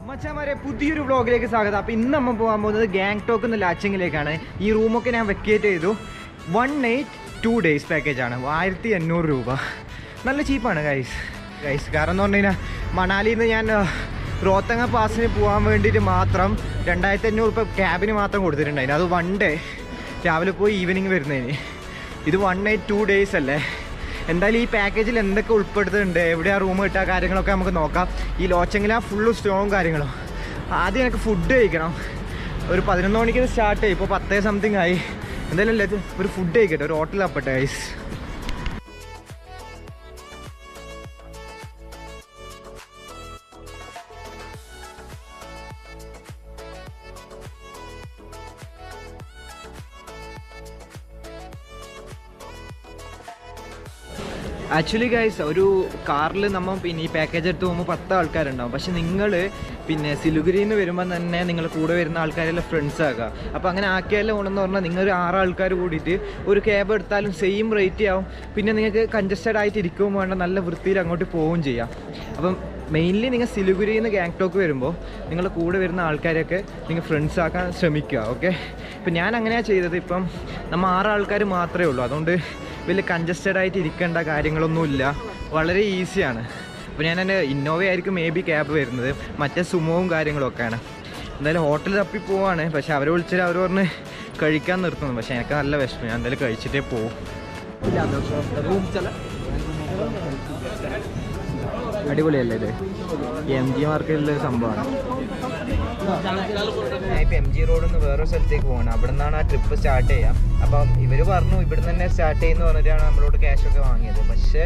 മച്ചാമാരെ പുതിയൊരു വ്ളോഗിലേക്ക് സ്വാഗതം. അപ്പോൾ ഇന്ന് നമ്മൾ പോകാൻ പോകുന്നത് ഗാങ്ടോക്ക് എന്ന ലാച്ചിങ്ങിലേക്കാണ്. ഈ റൂമൊക്കെ ഞാൻ വെക്കേറ്റ് ചെയ്തു. 1 night 2 days പാക്കേജാണ്. 1800 രൂപ. നല്ല ചീപ്പാണ് ഗൈസ്. കാരണം എന്ന് പറഞ്ഞു കഴിഞ്ഞാൽ മണാലിയിൽ നിന്ന് ഞാൻ റോത്തങ്ങ പാസിന് പോകാൻ വേണ്ടിയിട്ട് മാത്രം 2500 രൂപ ക്യാബിന് മാത്രം കൊടുത്തിട്ടുണ്ടായിരുന്നു. അത് 1 day രാവിലെ പോയി ഈവനിങ് വരുന്നതിന്. ഇത് 1 night 2 days അല്ലേ. എന്തായാലും ഈ പാക്കേജിൽ എന്തൊക്കെ ഉൾപ്പെടുത്തുന്നുണ്ട്, എവിടെയാണ് റൂം കിട്ടുക, കാര്യങ്ങളൊക്കെ നമുക്ക് നോക്കാം. ഈ ലോച്ചെങ്കിൽ ഫുള്ള് സ്റ്റോവും കാര്യങ്ങളും. ആദ്യം എനിക്ക് ഫുഡ് കഴിക്കണം. ഒരു 11 മണിക്ക് സ്റ്റാർട്ട് ചെയ്യും. ഇപ്പോൾ 10 something ആയി. എന്തായാലും അല്ലേ ഒരു ഫുഡ് കഴിക്കട്ടെ, ഒരു ഹോട്ടലിൽ അപ്പട്ടെ ഗൈസ്. ആക്ച്വലി ഗൈസ് ഒരു കാറിൽ നമ്മൾ പിന്നെ ഈ പാക്കേജ് എടുത്ത് പോകുമ്പോൾ 10 ആൾക്കാരുണ്ടാവും. പക്ഷെ നിങ്ങൾ പിന്നെ സിലുഗുരിയിൽ നിന്ന് വരുമ്പോൾ തന്നെ നിങ്ങൾ കൂടെ വരുന്ന ആൾക്കാരെല്ലാം ഫ്രണ്ട്സ് ആക്കുക. അപ്പോൾ അങ്ങനെ ആക്കിയാലും ഓണെന്ന് പറഞ്ഞാൽ നിങ്ങൾ 6 ആൾക്കാർ കൂടിയിട്ട് ഒരു ക്യാബ് എടുത്താലും സെയിം റേറ്റ് ആവും. പിന്നെ നിങ്ങൾക്ക് കൺജസ്റ്റഡ് ആയിട്ട് ഇരിക്കുകയും വേണ്ട, നല്ല വൃത്തിയിൽ അങ്ങോട്ട് പോവുകയും ചെയ്യാം. അപ്പം മെയിൻലി നിങ്ങൾ സിലുഗുരിയിൽ നിന്ന് ഗാങ്ടോക്ക് വരുമ്പോൾ നിങ്ങൾ കൂടെ വരുന്ന ആൾക്കാരെയൊക്കെ നിങ്ങൾ ഫ്രണ്ട്സ് ആക്കാൻ ശ്രമിക്കുക. ഓക്കെ, ഇപ്പം ഞാൻ അങ്ങനെയാണ് ചെയ്തത്. ഇപ്പം നമ്മൾ 6 ആൾക്കാർ മാത്രമേ ഉള്ളൂ. അതുകൊണ്ട് വലിയ കൺജസ്റ്റഡ് ആയിട്ട് ഇരിക്കേണ്ട കാര്യങ്ങളൊന്നുമില്ല, വളരെ ഈസിയാണ്. അപ്പോൾ ഞാൻ എൻ്റെ ഇന്നോവ ആയിരിക്കും മേ ബി ക്യാബ് വരുന്നത്, മറ്റേ സുമോവും കാര്യങ്ങളൊക്കെയാണ്. എന്തായാലും ഹോട്ടലിൽ തപ്പി പോവാണ്. പക്ഷേ അവരെ വിളിച്ചിട്ട് അവർ പറഞ്ഞ് കഴിക്കാൻ നിർത്തുന്നു. പക്ഷേ എനിക്ക് നല്ല വിഷമം, ഞാൻ എന്തായാലും കഴിച്ചിട്ടേ പോവും. അടിപൊളിയല്ലേ ഇത്? MG മാർക്കറ്റിലെ സംഭവമാണ്. ഞാൻ ഇപ്പോൾ MG റോഡിൽ നിന്ന് വേറൊരു സ്ഥലത്തേക്ക് പോകണം. അവിടെ നിന്നാണ് ആ ട്രിപ്പ് സ്റ്റാർട്ട് ചെയ്യാം. അപ്പം ഇവർ പറഞ്ഞു ഇവിടെ നിന്ന് തന്നെ സ്റ്റാർട്ട് ചെയ്യുമെന്ന് പറഞ്ഞിട്ടാണ് നമ്മളോട് ക്യാഷൊക്കെ വാങ്ങിയത്. പക്ഷേ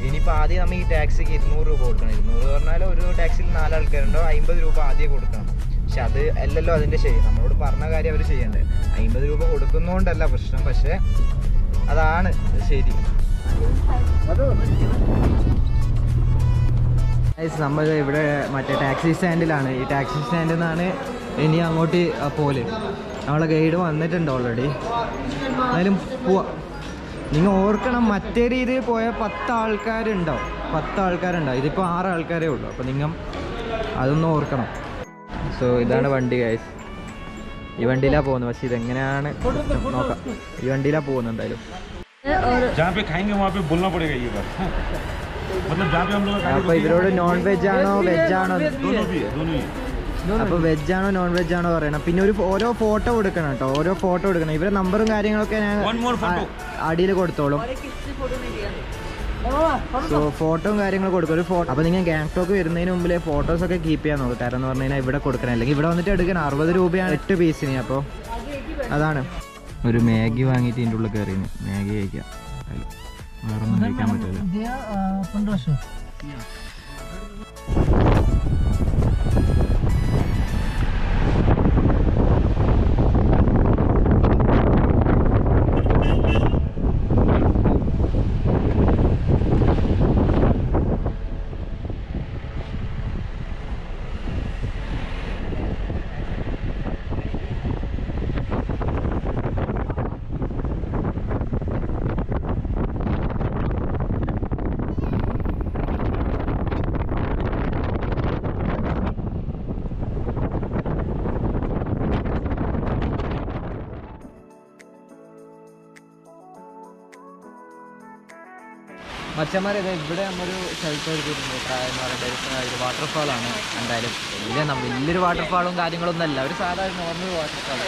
ഇനിയിപ്പോൾ ആദ്യം നമ്മൾ ഈ ടാക്സിക്ക് 200 രൂപ കൊടുക്കണം. 200 പറഞ്ഞാൽ ഒരു ടാക്സിയിൽ 4 ആൾക്കാരുണ്ടോ 50 രൂപ ആദ്യം കൊടുക്കണം. പക്ഷെ അത് അല്ലല്ലോ അതിൻ്റെ ശരി. നമ്മളോട് പറഞ്ഞ കാര്യം അവർ ചെയ്യേണ്ടത്. 50 രൂപ കൊടുക്കുന്നതുകൊണ്ടല്ല പ്രശ്നം, പക്ഷേ അതാണ് ശരി. നമ്മൾ ഇവിടെ മറ്റേ ടാക്സി സ്റ്റാൻഡിലാണ്. ഈ ടാക്സി സ്റ്റാൻഡിൽ നിന്നാണ് ഇനി അങ്ങോട്ട് പോലെ. നമ്മളെ ഗൈഡ് വന്നിട്ടുണ്ട് ഓൾറെഡി. എന്തായാലും പോവാം. നിങ്ങൾ ഓർക്കണം, മറ്റേ രീതിയിൽ പോയാൽ 10 ആൾക്കാരുണ്ടാവും. 10 ആൾക്കാരുണ്ടാവും. ഇതിപ്പോൾ 6 ആൾക്കാരേ ഉള്ളൂ. അപ്പോൾ നിങ്ങൾ അതൊന്നും ഓർക്കണം. സോ ഇതാണ് വണ്ടി ഗൈസ്. ഈ വണ്ടിയിലാണ് പോകുന്നത്. പക്ഷേ ഇതെങ്ങനെയാണ് നോക്കാം. ഈ വണ്ടിയിലാണ് പോകുന്നത്. എന്തായാലും അപ്പോൾ ഇവരോട് നോൺ വെജ് ആണോ വെജ് ആണോ, അപ്പോൾ വെജ് ആണോ നോൺ വെജ് ആണോ പറയണം. പിന്നെ ഓരോ ഫോട്ടോ കൊടുക്കണം കേട്ടോ, ഓരോ ഫോട്ടോ കൊടുക്കണം. ഇവരെ നമ്പറും കാര്യങ്ങളൊക്കെ ഞാൻ അടിയിൽ കൊടുത്തോളും. സോ ഫോട്ടോയും കാര്യങ്ങളും കൊടുക്കും, ഒരു ഫോട്ടോ. അപ്പോൾ നിങ്ങൾ ഗാങ്ടോക്ക് വരുന്നതിന് മുമ്പിൽ ഫോട്ടോസൊക്കെ കീപ്പ് ചെയ്യാൻ നോക്കും. കാരണം എന്ന് പറഞ്ഞു കഴിഞ്ഞാൽ ഇവിടെ കൊടുക്കണം, അല്ലെങ്കിൽ ഇവിടെ വന്നിട്ട് എടുക്കണം. 60 രൂപയാണ് 8 പീസിന്. അപ്പോൾ അതാണ്. ഒരു മാഗി വാങ്ങിയിട്ട് ഇതിൻ്റെ ഉള്ളിൽ കയറിയുന്നു. മാഗി കഴിക്കാം, വേറെ ഒന്നും കഴിക്കാൻ പറ്റില്ല. മച്ചന്മാർ ഇവിടെ നമ്മൊരു സ്ഥലത്ത് എടുത്തിട്ടുണ്ട്. എന്ന് പറയുന്നത് വാട്ടർഫാളാണ്. എന്തായാലും വലിയൊരു വാട്ടർഫാളും കാര്യങ്ങളൊന്നും അല്ല, ഒരു സാധാരണ നോർമൽ വാട്ടർഫാൾ.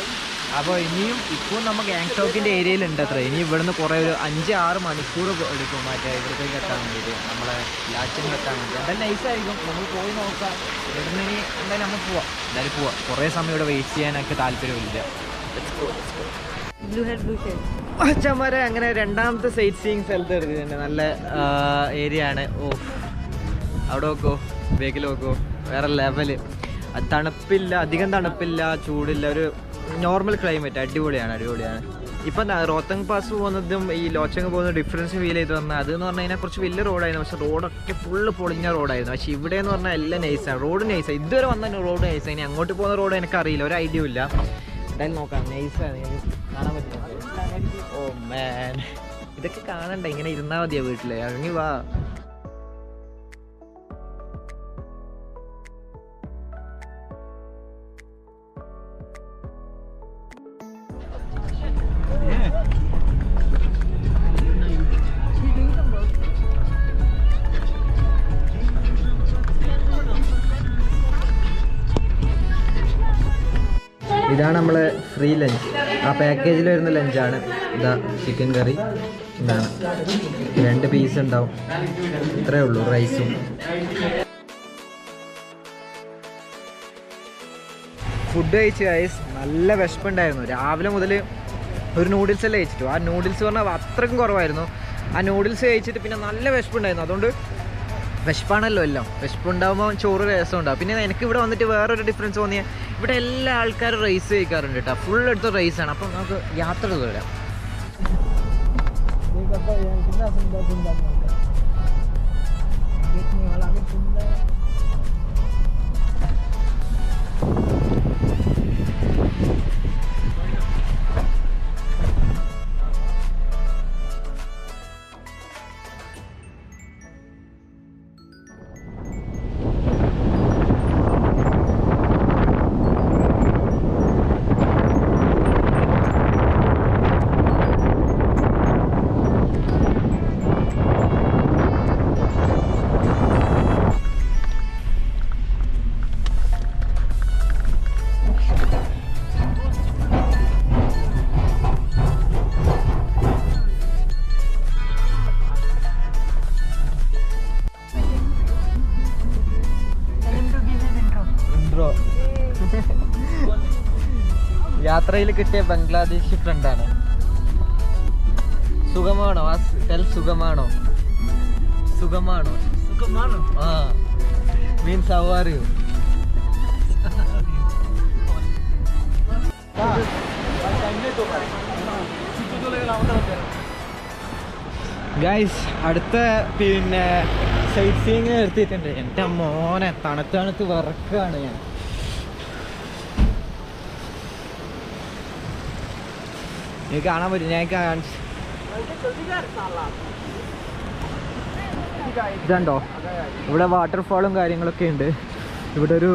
അപ്പോൾ ഇനിയും ഇപ്പോൾ നമ്മൾ ഗാങ്ടോക്കിൻ്റെ ഏരിയയിലുണ്ട് അത്ര. ഇനി ഇവിടുന്ന് കുറേ ഒരു 5-6 മണിക്കൂർ എടുക്കും മറ്റേ ഇവിടത്തേക്ക് എത്താൻ വേണ്ടിയിട്ട്, നമ്മളെ ലാച്ചിന് എത്താൻ വേണ്ടി. എന്തായാലും നൈസായിരിക്കും, നമ്മൾ പോയി നോക്കാം. ഇവിടുന്ന് ഇനി എന്തായാലും നമ്മൾ പോവാം. കുറേ സമയം ഇവിടെ വെയിറ്റ് ചെയ്യാനൊക്കെ താല്പര്യമില്ല. അച്ഛന്മാരെ അങ്ങനെ രണ്ടാമത്തെ സൈറ്റ് സീയിങ് സ്ഥലത്ത് എടുത്തിട്ടുണ്ട്. നല്ല ഏരിയ ആണ്. ഓ അവിടെ നോക്കോ, ബേക്കിൽ നോക്കോ, വേറെ ലെവല്. തണുപ്പില്ല, അധികം തണുപ്പില്ല, ചൂടില്ല, ഒരു നോർമൽ ക്ലൈമറ്റ്. അടിപൊളിയാണ്. ഇപ്പം റോത്തങ് പാസ് പോകുന്നതും ഈ ലോച്ചങ് പോകുന്ന ഡിഫറൻസ് ഫീൽ ചെയ്ത് വന്നാൽ അതെന്ന് പറഞ്ഞു കഴിഞ്ഞാൽ കുറച്ച് വലിയ റോഡായിരുന്നു. പക്ഷേ റോഡൊക്കെ ഫുള്ള് പൊളിഞ്ഞ റോഡായിരുന്നു. പക്ഷേ ഇവിടെ എന്ന് പറഞ്ഞാൽ എല്ലാം നൈസാണ്. റോഡ് നൈസാണ്. ഇതുവരെ വന്ന റോഡ് നൈസാണ്. ഇനി അങ്ങോട്ട് പോകുന്ന റോഡ് എനിക്കറിയില്ല, ഒരു ഐഡിയ ഇല്ല. എന്തായാലും നോക്കാം. നൈസാണ്, കാണാൻ പറ്റും. ഓ മാൻ, ഇതൊക്കെ കാണണ്ട, ഇങ്ങനെ ഇരുന്നാൽ മതിയാ വീട്ടിൽ. ഇറങ്ങി വാ. ഇതാണ് നമ്മളെ ഫ്രീ ലഞ്ച്. ആ പാക്കേജിൽ വരുന്ന ലഞ്ചാണ്. ഇതാ ചിക്കൻ കറി, ഇതാണ് 2 പീസ് ഉണ്ടാവും, ഇത്രയേ ഉള്ളൂ. റൈസും ഫുഡ് കഴിച്ച് ഗൈസ് നല്ല വിശപ്പുണ്ടായിരുന്നു. രാവിലെ മുതൽ ഒരു നൂഡിൽസ് എല്ലാം കഴിച്ചിട്ടു. ആ നൂഡിൽസ് പറഞ്ഞാൽ അത്രയ്ക്കും കുറവായിരുന്നു. ആ നൂഡിൽസ് കഴിച്ചിട്ട് പിന്നെ നല്ല വിശപ്പുണ്ടായിരുന്നു. അതുകൊണ്ട് വിശപ്പാണല്ലോ എല്ലാം, വിശപ്പുണ്ടാകുമ്പോൾ ചോറ് രസം ഉണ്ടാവും. പിന്നെ എനിക്ക് ഇവിടെ വന്നിട്ട് വേറൊരു ഡിഫറൻസ് തോന്നിയാൽ ഇവിടെ എല്ലാ ആൾക്കാരും റൈസ് കഴിക്കാറുണ്ട് കേട്ടോ. ഫുൾ എടുത്ത് റൈസാണ്. അപ്പം നമുക്ക് യാത്ര തുടരാം. യാത്രയിൽ കിട്ടിയ ബംഗ്ലാദേശി ഫ്രണ്ടാണ്. സുഖമാണോ? സുഖമാണോ? സുഖമാണോ? സുഖമാണോ? ആ means how are you? Guys അടുത്ത പിന്നെ സൈറ്റ് സീയിങ് നിർത്തിയിട്ടുണ്ട്. എൻ്റെ മോനെ തണുത്ത് വിറക്കാണ് ഞാൻ. എനിക്ക് കാണാൻ പറ്റും, ഞാൻ കാണിച്ചു. ഇതുണ്ടോ, ഇവിടെ വാട്ടർഫാളും കാര്യങ്ങളൊക്കെ ഉണ്ട്. ഇവിടെ ഒരു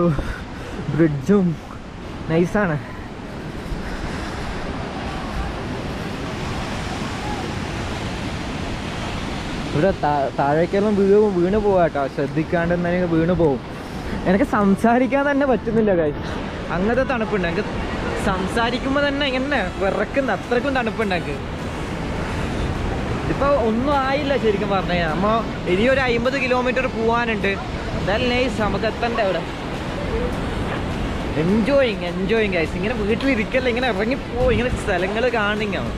ബ്രിഡ്ജും നൈസാണ്. ഇവിടെ താഴേക്കെല്ലാം വീണ് പോവാട്ടോ, ശ്രദ്ധിക്കാണ്ട് തന്നെ വീണ് പോവും. എനിക്ക് സംസാരിക്കാൻ തന്നെ പറ്റുന്നില്ല കാര്യം, അങ്ങനത്തെ തണുപ്പുണ്ട്. എനിക്ക് സംസാരിക്കുമ്പോൾ തന്നെ ഇങ്ങനെ വിറക്കുന്ന അത്രയ്ക്കും തണുപ്പുണ്ടാക്ക്. ഇതിപ്പോൾ ഒന്നും ആയില്ല ശരിക്കും പറഞ്ഞു കഴിഞ്ഞാൽ. നമ്മൾ ഇനിയൊരു 50 കിലോമീറ്റർ പോകാനുണ്ട്. എന്തായാലും നൈസ്, നമുക്ക് എത്തണ്ടേ അവിടെ. Enjoying guys. ഇങ്ങനെ വീട്ടിലിരിക്കല്ല, ഇങ്ങനെ ഇറങ്ങിപ്പോയി, ഇങ്ങനെ സ്ഥലങ്ങൾ കാണുന്നിങ്ങാണ്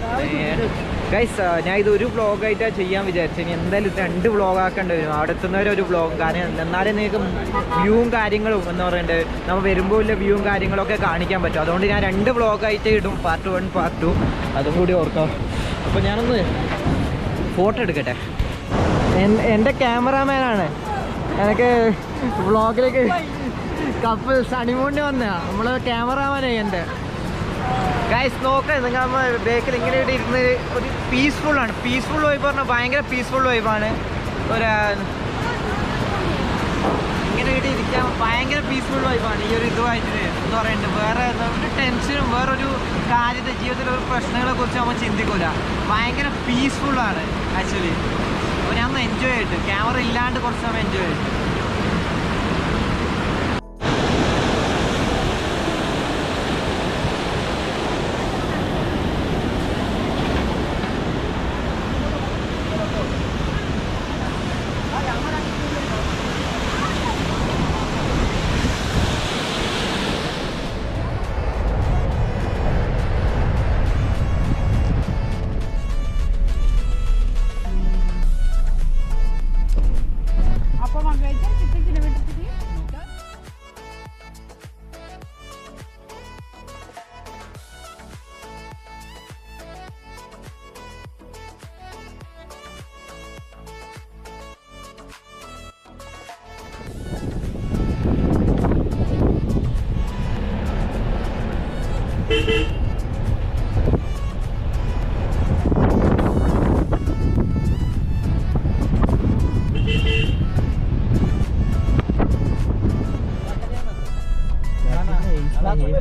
ഗൈസ്. ഞാൻ ഇത് ഒരു വ്ളോഗായിട്ടാണ് ചെയ്യാൻ വിചാരിച്ചത്. ഇനി എന്തായാലും 2 വ്ളോഗ് ആക്കേണ്ടി വരും. അവിടെ എത്തുന്നവരൊരു വ്ളോഗ്, കാരണം എന്നാലേ നിങ്ങൾക്ക് വ്യൂവും കാര്യങ്ങളും എന്ന് പറയുന്നത് നമ്മൾ വരുമ്പോൾ ഇല്ല വ്യൂവും കാര്യങ്ങളൊക്കെ കാണിക്കാൻ പറ്റും. അതുകൊണ്ട് ഞാൻ 2 വ്ളോഗായിട്ട് ഇടും, പാർട്ട് 1 പാർട്ട് 2, അതും കൂടി ഓർക്കാം. അപ്പോൾ ഞാനൊന്ന് ഫോട്ടോ എടുക്കട്ടെ. എൻ്റെ ക്യാമറാമാനാണ്. എനിക്ക് വ്ളോഗിലേക്ക് കപ്പ് ഹണിമൂണിന് വന്നതാ നമ്മൾ ക്യാമറാമാനായി എൻ്റെ. ഗൈസ് നോക്കാം, നിങ്ങൾ ബേക്കിൽ ഇങ്ങനെ ഇവിടെ ഇരുന്ന് ഒരു പീസ്ഫുള്ളാണ്. പീസ്ഫുൾ വൈബ് പറഞ്ഞാൽ ഭയങ്കര പീസ്ഫുൾ വൈബാണ്. ഇങ്ങനെ ഇവിടെ ഇരിക്കാൻ ഭയങ്കര പീസ്ഫുൾ വൈബാണ് ഈ ഒരു ഇതുമായിട്ട് എന്ന് പറയുന്നത്. വേറെ ഒരു ടെൻഷനും വേറൊരു കാര്യത്തെ ജീവിതത്തിലെ ഒരു പ്രശ്നങ്ങളെ കുറിച്ച് നമ്മൾ ചിന്തിക്കില്ല. ഭയങ്കര പീസ്ഫുള്ളാണ് ആക്ച്വലി. അപ്പോൾ ഞാൻ ഒന്ന് എൻജോയ് ചെയ്തിട്ട്, ക്യാമറ ഇല്ലാണ്ട് കുറച്ച് സമയം എൻജോയ് ചെയ്തിട്ട്.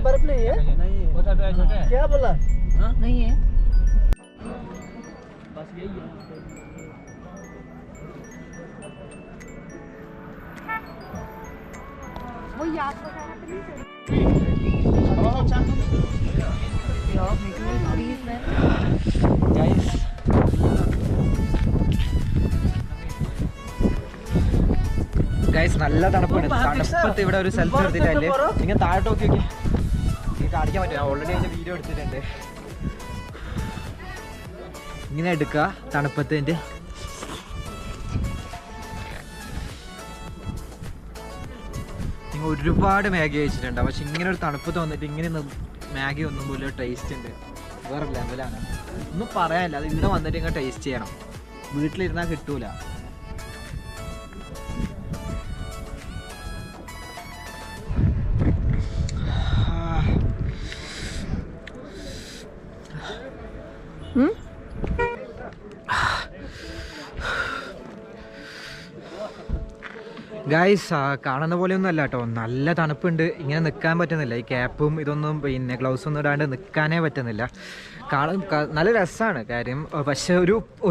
बर्फ नहीं है? क्या बोला? नहीं है, बस यही है. वो याद वगैरह तो नहीं ഗൈസ് നല്ല തണുപ്പാണ്. തണുപ്പത്ത് ഇവിടെ ഒരു സെൽഫി എടുത്തിട്ടല്ലേ, നിങ്ങൾ താഴോട്ട് നോക്കി നോക്കി, നിങ്ങൾക്ക് കാണിക്കാൻ പറ്റും. ഓൾറെഡി അതിൻ്റെ വീഡിയോ എടുത്തിട്ടുണ്ട്. ഇങ്ങനെ എടുക്കുക തണുപ്പത്തിൻ്റെ. നിങ്ങൾ ഒരുപാട് മാഗി കഴിച്ചിട്ടുണ്ട്, പക്ഷെ ഇങ്ങനെ ഒരു തണുപ്പ് തോന്നിട്ട് ഇങ്ങനെ മാഗി ഒന്നും പോലും ടേസ്റ്റ് ഉണ്ട്, വേറെ ലെവലാണ്. ഒന്നും പറയാനില്ല. അത് ഇവിടെ വന്നിട്ട് ഇങ്ങനെ ടേസ്റ്റ് ചെയ്യണം, വീട്ടിലിരുന്നാൽ കിട്ടൂല. ഗൈസ് കാണുന്ന പോലെയൊന്നും അല്ല കേട്ടോ, നല്ല തണുപ്പുണ്ട്. ഇങ്ങനെ നിൽക്കാൻ പറ്റുന്നില്ല, ഈ ക്യാപ്പും ഇതൊന്നും പിന്നെ ഗ്ലൗസൊന്നും ഇടാണ്ട് നിൽക്കാനേ പറ്റുന്നില്ല. നല്ല രസമാണ് കാര്യം, പക്ഷെ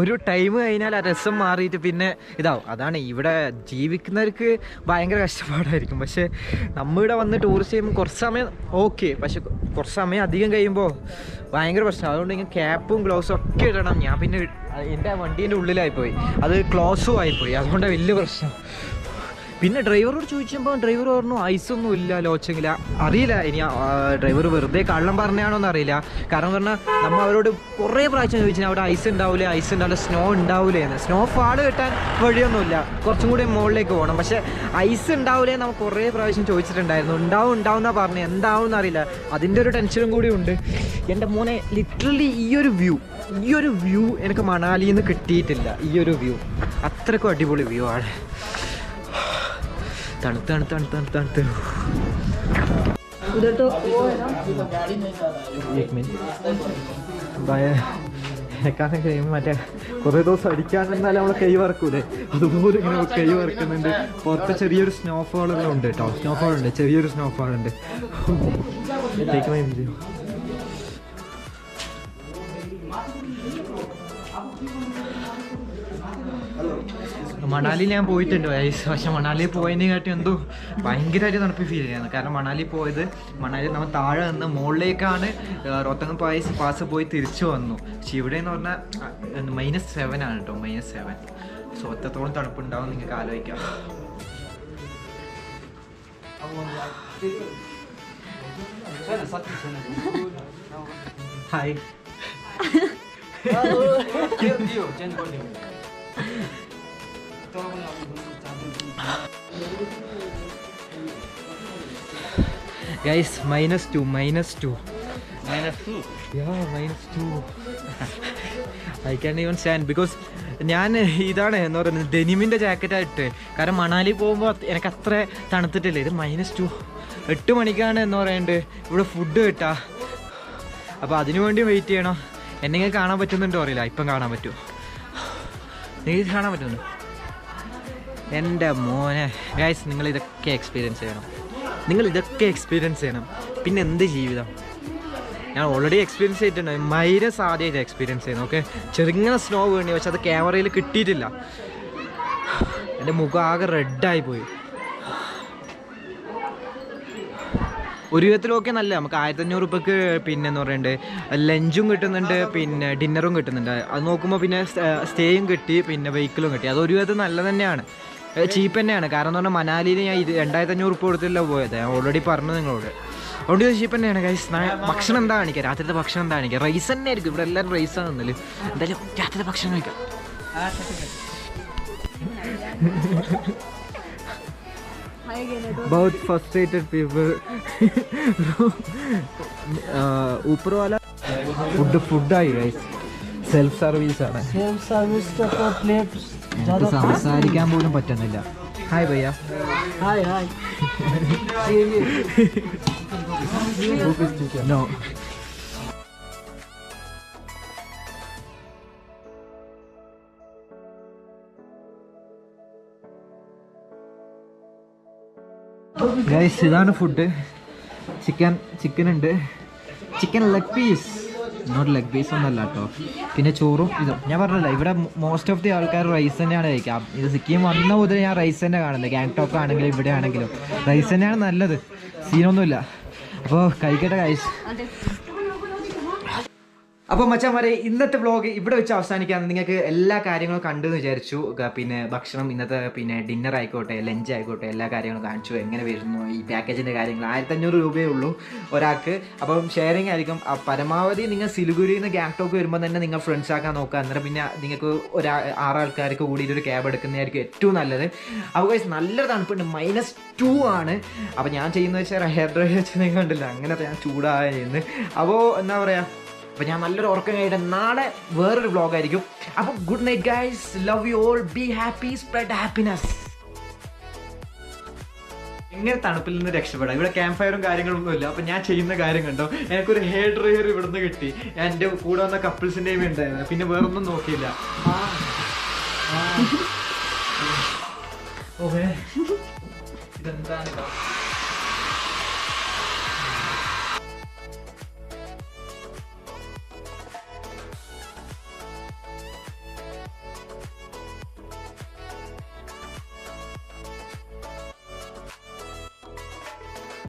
ഒരു ടൈം കഴിഞ്ഞാൽ ആ രസം മാറിയിട്ട് പിന്നെ ഇതാവും. അതാണ് ഇവിടെ ജീവിക്കുന്നവർക്ക് ഭയങ്കര കഷ്ടപ്പാടായിരിക്കും. പക്ഷെ നമ്മളിവിടെ വന്ന് ടൂറിസ്റ്റ് ചെയ്യുമ്പോൾ കുറച്ച് സമയം ഓക്കെ, പക്ഷെ കുറച്ച് സമയം അധികം കഴിയുമ്പോൾ ഭയങ്കര പ്രശ്നം. അതുകൊണ്ട് ഇങ്ങനെ ക്യാപ്പും ഗ്ലൗസും ഒക്കെ ഇടണം. ഞാൻ പിന്നെ എൻ്റെ വണ്ടീൻ്റെ ഉള്ളിലായിപ്പോയി, അത് ക്ലോസും ആയിപ്പോയി, അതുകൊണ്ടാണ് വലിയ പ്രശ്നം. പിന്നെ ഡ്രൈവറോട് ചോദിച്ചപ്പോൾ ഡ്രൈവർ പറഞ്ഞു ഐസൊന്നും ഇല്ല ലോച്ചെങ്കിൽ. അറിയില്ല ഇനി ഡ്രൈവർ വെറുതെ കള്ളം പറഞ്ഞാണോന്ന് അറിയില്ല. കാരണം പറഞ്ഞാൽ നമ്മൾ അവരോട് കുറേ പ്രാവശ്യം ചോദിച്ചാൽ അവിടെ ഐസ് ഉണ്ടാവില്ല, സ്നോ ഉണ്ടാവില്ലേ എന്ന്. സ്നോ ഫാൾ കിട്ടാൻ വഴിയൊന്നുമില്ല, കുറച്ചും കൂടി മുകളിലേക്ക് പോകണം. പക്ഷേ ഐസ് ഉണ്ടാവില്ലേ നമുക്ക് കുറേ പ്രാവശ്യം ചോദിച്ചിട്ടുണ്ടായിരുന്നു. ഉണ്ടാവും എന്നാണ് പറഞ്ഞത്, എന്താവും എന്നറിയില്ല. അതിൻ്റെ ഒരു ടെൻഷനും കൂടി ഉണ്ട്. എൻ്റെ മോനെ ലിറ്ററലി ഈ ഒരു വ്യൂ എനിക്ക് മണാലിയിൽ നിന്ന് കിട്ടിയിട്ടില്ല. ഈ ഒരു വ്യൂ അത്രയ്ക്കും അടിപൊളി വ്യൂ ആണ്. തണുത്ത് എനക്കാണെങ്കിൽ കഴിയുമ്പോൾ മറ്റേ കുറേ ദിവസം അടിക്കാണ്ടെന്നാലും നമ്മളെ കൈ വറക്കൂലേ, അതുപോലെ ഇങ്ങനെ കൈ വറക്കുന്നുണ്ട്. പുറത്ത് ചെറിയൊരു സ്നോഫോളെല്ലാം ഉണ്ട് കേട്ടോ, ചെറിയൊരു സ്നോഫോൾ ഉണ്ട്. മണാലി ഞാൻ പോയിട്ടുണ്ട് പക്ഷെ മണാലിയിൽ പോയതിനെക്കാട്ടി എന്തോ ഭയങ്കരമായിട്ട് തണുപ്പ് ഫീൽ ചെയ്യുന്നത്. കാരണം മണാലി നമ്മൾ താഴെ നിന്ന് മുകളിലേക്കാണ് റോത്തങ് പാസ് പോയി തിരിച്ചു വന്നു. പക്ഷെ ഇവിടെ എന്ന് പറഞ്ഞാൽ -7 ആണ് കേട്ടോ, -7. സോ എത്രത്തോളം തണുപ്പുണ്ടാവും നിങ്ങൾക്ക് ആലോചിക്കാം. Hi Guys, -2. Yeah, -2. I can't even stand because ഞാൻ ഇതാണ് എന്ന് പറയുന്നത് ഡെനിമിൻ്റെ ജാക്കറ്റായിട്ട്. കാരണം മണാലി പോകുമ്പോൾ എനിക്ക് അത്ര തണുത്തിട്ടില്ല. ഇത് -2, 8 മണിക്കാണ് എന്ന് പറയുന്നുണ്ട് ഇവിടെ ഫുഡ് കിട്ടുക. അപ്പോൾ അതിനു വേണ്ടി വെയിറ്റ് ചെയ്യണം. എന്നെ കാണാൻ പറ്റുന്നുണ്ടോ അറിയില്ല, ഇപ്പം കാണാൻ പറ്റുമോ, നിങ്ങൾക്ക് കാണാൻ പറ്റുന്നുണ്ടോ? എൻ്റെ മോനെ ഗൈസ്, നിങ്ങളിതൊക്കെ എക്സ്പീരിയൻസ് ചെയ്യണം. പിന്നെ എന്ത് ജീവിതം. ഞാൻ ഓൾറെഡി എക്സ്പീരിയൻസ് ചെയ്തിട്ടുണ്ട്, മൈനസ് ആദ്യമായിട്ട് എക്സ്പീരിയൻസ് ചെയ്യുന്നു. ഓക്കെ, ചെറുങ്ങനെ സ്നോ വീണി, പക്ഷെ അത് ക്യാമറയിൽ കിട്ടിയിട്ടില്ല. എൻ്റെ മുഖം ആകെ റെഡായി പോയി. ഒരു വിധത്തിലൊക്കെ നല്ല, നമുക്ക് 1500 രൂപയ്ക്ക് പിന്നെന്ന് പറയുന്നുണ്ട് ലഞ്ചും കിട്ടുന്നുണ്ട്, പിന്നെ ഡിന്നറും കിട്ടുന്നുണ്ട്. അത് നോക്കുമ്പോൾ പിന്നെ സ്റ്റേയും കിട്ടി, പിന്നെ വെഹിക്കിളും കിട്ടി. അത് ഒരു വിധത്തിൽ നല്ല തന്നെയാണ്, ചീപ്പ് തന്നെയാണ്. കാരണം എന്ന് പറഞ്ഞാൽ മണാലിയിൽ ഞാൻ 2500 രൂപ കൊടുത്തില്ല പോയത്, ഞാൻ ഓൾറെഡി പറഞ്ഞു നിങ്ങളോട്. അതുകൊണ്ട് ചീപ്പ് തന്നെയാണ് ഗൈസ്. ഭക്ഷണം എന്താ കാണിക്കുക, രാത്രിത്തെ ഭക്ഷണം എന്താ കാണിക്കുക, റൈസ് തന്നെ ആയിരിക്കും. ഇവിടെ എല്ലാവരും റൈസാണ് നിന്നല്. എന്തായാലും രാത്രിത്തെ ഭക്ഷണം കഴിക്കാം. बहुत frustrated people. ऊपर वाला food hi guys, self service ആണ്. സംസാരിക്കാൻ പോലും പറ്റുന്നില്ല. ഹായ് ഭയ്യ. ഹായ്. നോ. ഗൈസ്, ഇതാണ് ഫുഡ്. ചിക്കൻ ഉണ്ട്, chicken leg piece, not leg piece ഒന്നല്ല കേട്ടോ. പിന്നെ ചോറും ഇതും. ഞാൻ പറഞ്ഞല്ലോ ഇവിടെ മോസ്റ്റ് ഓഫ് ദി ആൾക്കാർ റൈസ് തന്നെയാണ് കഴിക്കാം. ഇത് സിക്കിം വന്ന മുതൽ ഞാൻ റൈസ് തന്നെ കാണുന്നത്. ഗാങ്ടോക്ക് ആണെങ്കിലും ഇവിടെ ആണെങ്കിലും റൈസ് തന്നെയാണ് നല്ലത്, സീനൊന്നുമില്ല. അപ്പോൾ കഴിക്കട്ടെ ഗൈസ്. അപ്പോൾ മച്ചാന്മാരെ ഇന്നത്തെ വ്ളോഗ് ഇവിടെ വെച്ച് അവസാനിക്കാണ്. നിങ്ങൾക്ക് എല്ലാ കാര്യങ്ങളും കണ്ടെന്ന് വിചാരിച്ചു. പിന്നെ ഭക്ഷണം ഇന്നത്തെ പിന്നെ ഡിന്നർ ആയിക്കോട്ടെ ലഞ്ച് ആയിക്കോട്ടെ എല്ലാ കാര്യങ്ങളും കാണിച്ചു. എങ്ങനെ വരുന്നു ഈ പാക്കേജിൻ്റെ കാര്യങ്ങൾ 1500 രൂപയേ ഉള്ളൂ ഒരാൾക്ക്. അപ്പം ഷെയറിങ് ആയിരിക്കും. പരമാവധി നിങ്ങൾ സിലിഗുരിയിൽ നിന്ന് ഗാങ്ടോക്ക് വരുമ്പോൾ തന്നെ നിങ്ങൾ ഫ്രണ്ട്സ് ആക്കാൻ നോക്കുക. അന്നേരം പിന്നെ നിങ്ങൾക്ക് 6 ആൾക്കാർക്ക് കൂടിയിട്ട് ഒരു ക്യാബ് എടുക്കുന്നതായിരിക്കും ഏറ്റവും നല്ലത്. അപ്പോൾ ഗൈസ് നല്ല തണുപ്പുണ്ട്, -2 ആണ്. അപ്പോൾ ഞാൻ ചെയ്യുന്നത് വെച്ചാൽ ഹെയർ ഡ്രൈ വെച്ച് നിങ്ങൾ കണ്ടില്ല, അങ്ങനെ ഞാൻ ചൂടായ ചെയ്യുന്നത്. അപ്പോൾ എന്താ പറയുക, അപ്പോൾ ഞാൻ നല്ലൊരു ഉറക്കം കഴിഞ്ഞിട്ട് നാളെ വേറൊരു വ്ളോഗായിരിക്കും. അപ്പോൾ good night guys, love you all, be happy, spread happiness. എങ്ങനെ തണുപ്പിൽ നിന്ന് രക്ഷപ്പെടാം? ഇവിടെ ക്യാമ്പ് ഫയറും കാര്യങ്ങളൊന്നും ഇല്ല. അപ്പോൾ ഞാൻ ചെയ്യുന്ന കാര്യം കണ്ടോ, എനിക്കൊരു ഹെയർ ഡ്രയർ ഇവിടുന്ന് കിട്ടി. എൻ്റെ കൂടെ വന്ന കപ്പിൾസിൻ്റെയും ഉണ്ടായിരുന്നു. പിന്നെ വേറൊന്നും നോക്കിയില്ല. ഓഹേ ഇതെന്താണ്